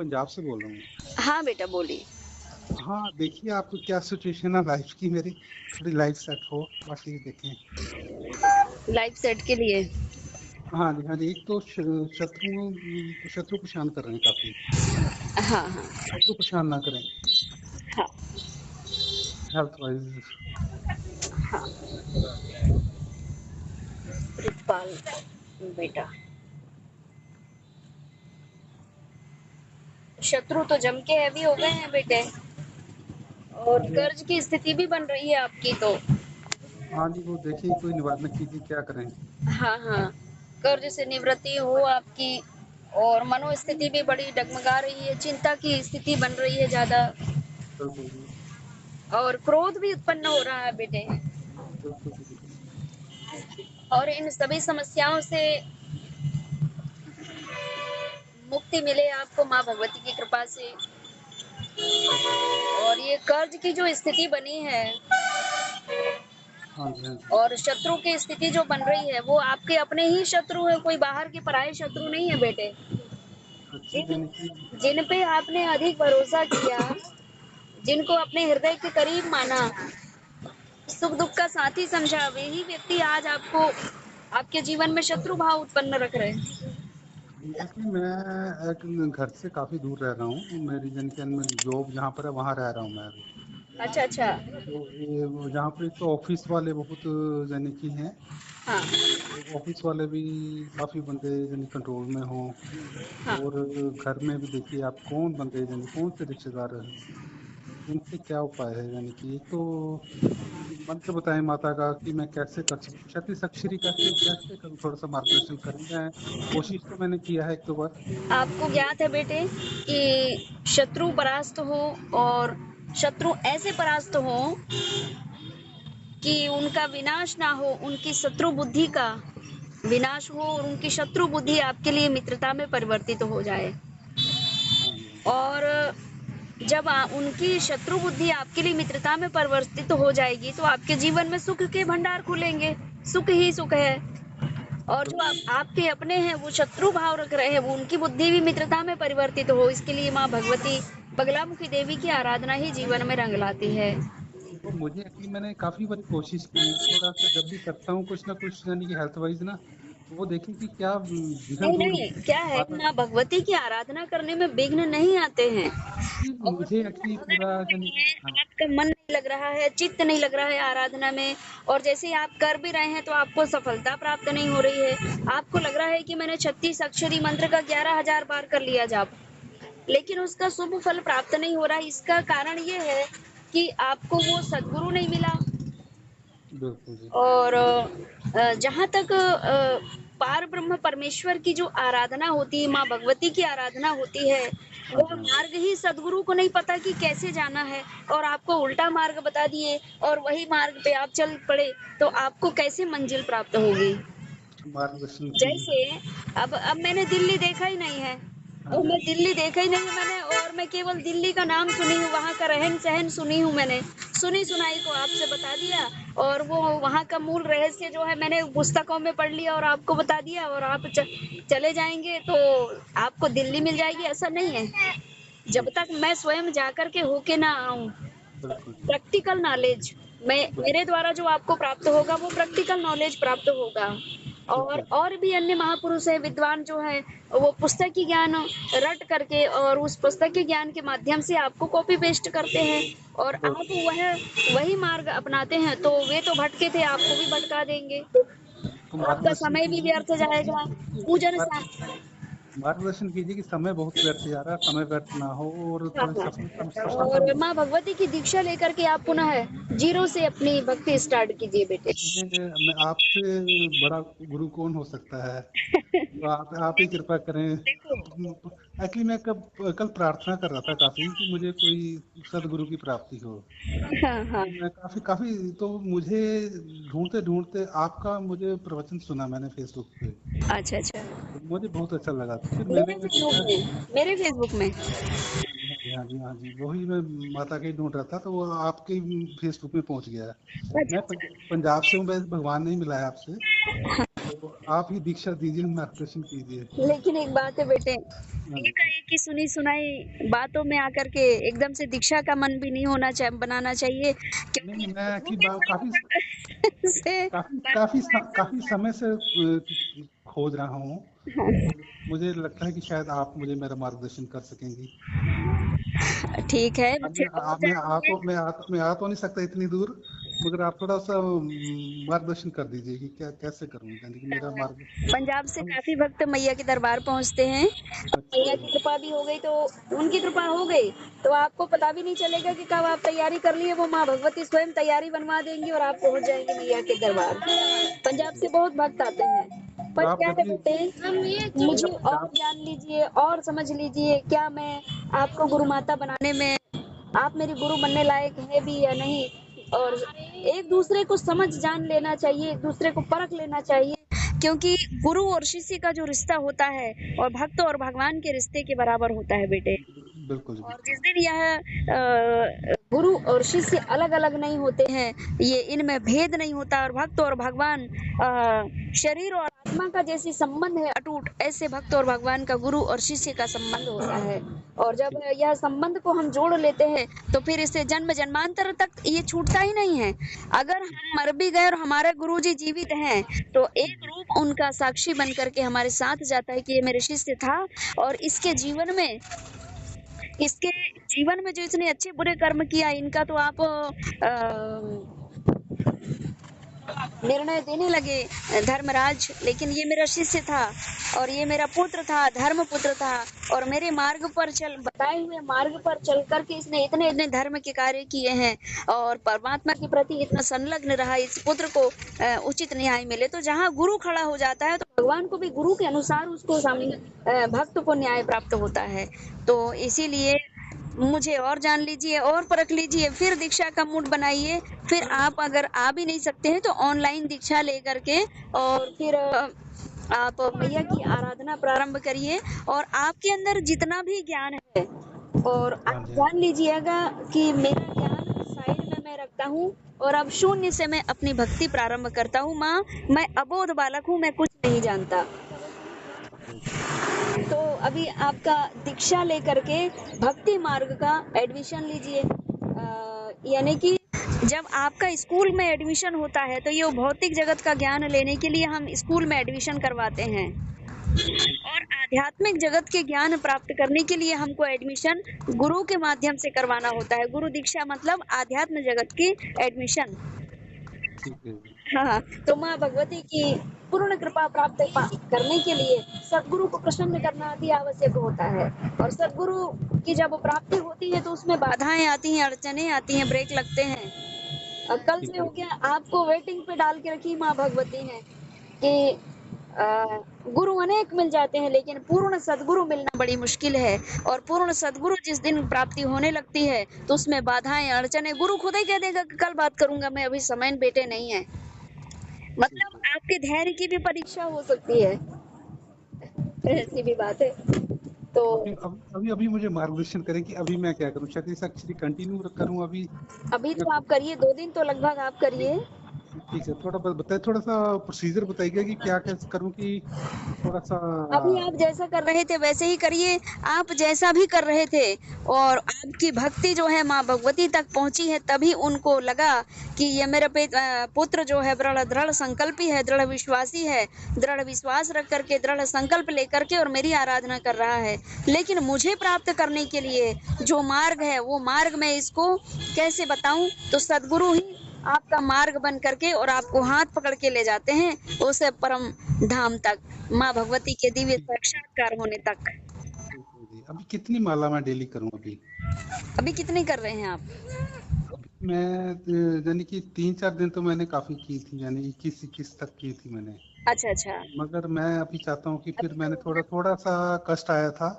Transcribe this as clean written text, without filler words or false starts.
पंजाब से बोल रहा हूँ। हाँ बेटा बोलिए। हाँ, देखिए आपको क्या सिचुएशन है लाइफ की, मेरी थोड़ी लाइफ सेट हो, बाकी देखें। लाइफ सेट के लिए। हाँ जी, हाँ जी। एक तो शत्रु परेशान कर रहे हैं काफी। हाँ हाँ। शत्रु परेशान ना करें, हाँ हेल्थ वाइज। हाँ। प्रितपाल बेटा, शत्रु तो जम के हैवी हो गए हैं बेटे, और मुझे कर्ज की स्थिति भी बन रही है आपकी तो। हाँ जी, वो देखिए कोई निवारण कीजिए, क्या करें। हाँ हाँ। कर्ज से निवृत्ति हो आपकी, और मनोस्थिति भी बड़ी डगमगा रही है, चिंता की स्थिति बन रही है ज्यादा, बिल्कुल जी। और क्रोध भी उत्पन्न हो रहा है बेटे। बिल्कुल जी, बिल्कुल। और इन सभी समस्याओं से मुक्ति मिले आपको माँ भगवती की कृपा से। बिल्कुल। और ये कर्ज की जो स्थिति बनी है हाँ जी, हाँ जी। और शत्रु की स्थिति जो बन रही है, वो आपके अपने ही शत्रु है, कोई बाहर के पराये शत्रु नहीं है बेटे। अच्छा, जिन यानी कि जिन पे आपने अधिक भरोसा किया, जिनको अपने हृदय के करीब माना, सुख दुख का साथी समझा, वे ही व्यक्ति आज आपको आपके जीवन में शत्रु भाव उत्पन्न रख रहे हैं। एक्चुअली मैं एक घर से काफी दूर रह रहा हूँ, मेरी यानी कि जॉब जहाँ पर है वहाँ रह रहा हूँ मैं अभी। अच्छा अच्छा। तो ये जहाँ पे तो ऑफिस वाले बहुत यानी कि हैं, हाँ तो ऑफिस वाले भी काफी बंदे यानी कंट्रोल में हों। हाँ। और घर में भी देखिए आप कौन बंदे यानी कौन से रिश्तेदार हैं, इनसे क्या उपाय है, यानी कि एक तो मंत्र बताएं माता का कि मैं कैसे कर सकूं, क्षति सक्षरी कैसे कैसे करूं, थोड़ा सा मार्गदर्शन करें। मैं कोशिश तो मैंने किया है एक दो बार। आपको ज्ञात है बेटे कि शत्रु परास्त हो, और शत्रु ऐसे परास्त हो कि उनका विनाश ना हो, उनकी शत्रु बुद्धि का विनाश हो, और उनकी शत्रु बुद्धि आपके लिए मित्रता में परिवर्तित हो जाए। हाँ जी, हाँ और जब उनकी शत्रु बुद्धि आपके लिए मित्रता में परिवर्तित हो जाएगी, तो आपके जीवन में सुख के भंडार खुलेंगे, सुख ही सुख है। और जो जी। आपके अपने हैं, वो शत्रु भाव रख रहे हैं, वो उनकी बुद्धि भी मित्रता में परिवर्तित हो, इसके लिए माँ भगवती बगलामुखी देवी की आराधना ही जीवन में रंग लाती है। तो मुझे एक्चुअली मैंने काफी बार कोशिश की है, थोड़ा सा जब भी करता हूँ कुछ ना कुछ यानी कि हेल्थ वाइज ना, तो वो देखिए कि क्या विघ्न नहीं दूर नहीं, क्या है, माता। माँ भगवती की आराधना करने में विघ्न नहीं आते हैं। जी, और मुझे विघ्न एक्चुअली अगर पूरा आ यानी रहे हैं, हाँ। आपका मन नहीं लग रहा है, चित्त नहीं लग रहा है आराधना में, और जैसे ही आप कर भी रहे हैं तो आपको सफलता प्राप्त नहीं हो रही है, आपको लग रहा है कि मैंने 36 अक्षरी मंत्र का 11,000 बार कर लिया जाप, लेकिन उसका शुभ फल प्राप्त नहीं हो रहा है, इसका कारण ये है कि आपको वो सद्गुरु नहीं मिला। बिल्कुल जी। और जहाँ तक पार ब्रह्म परमेश्वर की जो आराधना होती है, माँ भगवती की आराधना होती है, हाँ वह जी, हाँ जी। मार्ग ही सदगुरु को नहीं पता कि कैसे जाना है, और आपको उल्टा मार्ग बता दिए, और वही मार्ग पे आप चल पड़े, तो आपको कैसे मंजिल प्राप्त होगी। मार्गदर्शन कीजिए। जैसे अब मैंने दिल्ली देखा ही नहीं है, हाँ और जी, हाँ मैं जी। दिल्ली देखा ही नहीं है मैंने, और मैं केवल दिल्ली का नाम सुनी हूँ, वहाँ का रहन सहन सुनी हूँ मैंने, सुनी सुनाई को आपसे बता दिया, और वो वहाँ का मूल रहस्य जो है मैंने पुस्तकों में पढ़ लिया और आपको बता दिया, और आप चले जाएंगे तो आपको दिल्ली मिल जाएगी, ऐसा नहीं है। जब बिल्कुल। तक मैं स्वयं जाकर के होके ना आऊं, बिल्कुल जी। प्रैक्टिकल नॉलेज, मैं मेरे द्वारा जो आपको प्राप्त होगा वो प्रैक्टिकल नॉलेज प्राप्त होगा। बिल्कुल। और भी अन्य महापुरुष है, विद्वान जो है, वो पुस्तक की ज्ञान रट करके और उस पुस्तक के ज्ञान के माध्यम से आपको कॉपी पेस्ट करते हैं, और आप बिल्कुल। वह वही मार्ग अपनाते हैं, तो वे तो भटके थे, आपको भी भटका देंगे, तो आपका मार्गदर्शन समय भी कीजिए व्यर्थ जाएगा। कि पूजन सा। मार्गदर्शन कीजिए कि समय बहुत व्यर्थ जा रहा है, समय व्यर्थ ना हो और हाँ थोड़ी सफलता हाँ। सफलता और मिले। माँ भगवती की दीक्षा लेकर के आप पुनः जीरो से अपनी भक्ति स्टार्ट कीजिए बेटे। मैं आपसे बड़ा गुरु कौन हो सकता है, तो आप ही कृपा करें। देखो। एक्चुअली मैं कल प्रार्थना कर रहा था काफी कि मुझे कोई सदगुरु की प्राप्ति हो। हाँ हाँ। तो मैं काफी काफी तो मुझे ढूंढते ढूंढते आपका मुझे प्रवचन सुना मैंने फेसबुक पे, अच्छा अच्छा। तो मुझे बहुत अच्छा लगा, तो फिर मैंने मेरे फेसबुक देखा। में, मेरे फेसबुक में। हाँ जी, हाँ जी, हाँ जी, हाँ जी, वही मैं माता के ही ढूंढ रहा था, तो वो आपके फेसबुक में पहुंच गया। अच्छा मैं अच्छा। पंजाब से हूँ, मैं भगवान नहीं मिला है आपसे। आप ही दीक्षा दीजिए, मार्गदर्शन कीजिए। लेकिन एक बात है बेटे, हाँ जी। एकाएक की सुनी सुनाई बातों में आकर के एकदम से दीक्षा का मन भी नहीं बनाना चाहिए, नहीं, क्योंकि नहीं, मैं गुरु एक्चुअली के काफी साथ से बातों को ऐसा काफी समय से खोज रहा हूँ। तो मुझे लगता है कि शायद आप मुझे मेरा मार्गदर्शन कर सकेंगी। ठीक है, अब मुझे और जानना है। मैं आ तो नहीं सकता इतनी दूर, मगर आप थोड़ा सा मार्गदर्शन कर दीजिए कि क्या कैसे करूँ, यानी कि मेरा मार्ग। पंजाब से हम। काफी भक्त मैया के दरबार पहुंचते हैं। अच्छा मैया जी। की कृपा भी हो गई तो उनकी कृपा हो गई तो आपको पता भी नहीं चलेगा कि कब आप तैयारी कर लिए, वो माँ भगवती स्वयं तैयारी बनवा देंगी और आप पहुंच जाएंगे मैया के दरबार। पंजाब से बहुत भक्त आते हैं, तो पर आप क्या जब है भी बेटे, भैया मुझे और पंजाब। जान लीजिए और समझ लीजिए, क्या मैं आपको गुरु माता बनाने में आप मेरी गुरु बनने लायक है भी या नहीं। और एक दूसरे को समझ जान लेना चाहिए, एक दूसरे को परख लेना चाहिए, क्योंकि गुरु और शिष्य का जो रिश्ता होता है और भक्त और भगवान के रिश्ते के बराबर होता है बेटे। बिल्कुल जी, और बिल्कुल। जिस दिन यह गुरु और शिष्य अलग अलग नहीं होते हैं, ये इनमें भेद नहीं होता, और भक्त और भगवान शरीर और आत्मा का जैसे संबंध है अटूट, ऐसे भक्त और भगवान का गुरु और शिष्य का संबंध होता है। और जब ठीक। यह संबंध को हम जोड़ लेते हैं तो फिर इससे जन्म जन्मांतर तक ये छूटता ही नहीं है। अगर हम मर भी गए और हमारे गुरुजी जीवित हैं तो एक रूप उनका साक्षी बन करके हमारे साथ जाता है कि ये मेरे शिष्य था, और इसके जीवन में जो इसने अच्छे बुरे कर्म किया, इनका तो आप निर्णय देने लगे धर्मराज, लेकिन ये मेरा शिष्य था और ये मेरा पुत्र था, धर्म पुत्र था, और मेरे मार्ग पर चल बताए हुए मार्ग पर चल करके इसने इतने इतने धर्म के कार्य किए हैं और परमात्मा के प्रति इतना संलग्न रहा, इस पुत्र को उचित न्याय मिले। तो जहाँ गुरु खड़ा हो जाता है तो भगवान को भी गुरु के अनुसार उसको सामने भक्त को न्याय प्राप्त होता है। तो इसीलिए मुझे और जान लीजिए और परख लीजिए, फिर दीक्षा का मूड बनाइए। फिर आप अगर आ भी नहीं सकते हैं तो ऑनलाइन दीक्षा लेकर के और फिर आप मैया की आराधना प्रारंभ करिए, और आपके अंदर जितना भी ज्ञान है, और हाँ आप जी, हाँ जान जी। लीजिएगा कि मेरा ज्ञान साइड में मैं रखता हूँ और अब शून्य से मैं अपनी भक्ति प्रारंभ करता हूँ। माँ, मैं अबोध बालक हूँ, मैं कुछ नहीं जानता। तो अभी आपका दीक्षा लेकर के भक्ति मार्ग का एडमिशन लीजिए। यानी कि जब आपका स्कूल में एडमिशन होता है तो ये भौतिक जगत का ज्ञान लेने के लिए हम स्कूल में एडमिशन करवाते हैं, और आध्यात्मिक जगत के ज्ञान प्राप्त करने के लिए हमको एडमिशन गुरु के माध्यम से करवाना होता है। गुरु दीक्षा मतलब आध्यात्म जगत की एडमिशन। ठीक है जी। हाँ, तो माँ भगवती की पूर्ण कृपा प्राप्त करने के लिए सदगुरु को प्रसन्न करना अति आवश्यक होता है। और सदगुरु की जब प्राप्ति होती है तो उसमें बाधाएं आती हैं, अड़चने आती हैं, ब्रेक लगते हैं। कल ठीक से है हो जी। गया, आपको वेटिंग पे डाल के रखी माँ भगवती ने कि गुरु अनेक मिल जाते हैं लेकिन पूर्ण सदगुरु मिलना बड़ी मुश्किल है। और पूर्ण सदगुरु जिस दिन प्राप्ति होने लगती है तो उसमें बाधाएं अड़चने, गुरु खुद ही कह देगा कि कल बात करूंगा मैं, अभी समय बेटे नहीं है। ठीक मतलब है। आपके धैर्य की भी परीक्षा हो सकती है, ऐसी भी बात है। तो तो अभी मुझे मार्गदर्शन करें कि अभी मैं क्या करूं, क्षत्रिय अक्षरी कंटिन्यू करूं अभी अभी या तो आप करिए, 2 दिन तो लगभग आप करिए। ठीक है, थोड़ा बताइए, थोड़ा सा प्रोसीजर बताइएगा कि क्या कैसे करूं कि थोड़ा सा। अभी आप जैसा कर रहे थे वैसे ही करिए, आप जैसा भी कर रहे थे, और आपकी भक्ति जो है माँ भगवती तक पहुंची है, तभी उनको लगा कि ये मेरा पुत्र जो है बड़ा दृढ़ संकल्पी है, दृढ़ विश्वासी है, दृढ़ विश्वास रख करके, दृढ़ संकल्प लेकर के और मेरी आराधना कर रहा है। लेकिन मुझे प्राप्त करने के लिए जो मार्ग है वो मार्ग मैं इसको कैसे बताऊं, तो सदगुरु ही आपका मार्ग बन करके और आपको हाथ पकड़ के ले जाते हैं उस परम धाम तक, माँ भगवती के दिव्य ठीक साक्षात्कार होने तक। ठीक है जी। अभी कितनी माला मैं डेली करूं अभी? अभी कितनी कर रहे हैं आप? अभी मैं यानी कि 3-4 दिन तो मैंने काफी की थी, यानी 21-21 तक की थी मैंने। अच्छा अच्छा। मगर मैं अभी चाहता हूँ कि फिर अभी तो मैंने हो थोड़ा गया। थोड़ा सा कष्ट आया था,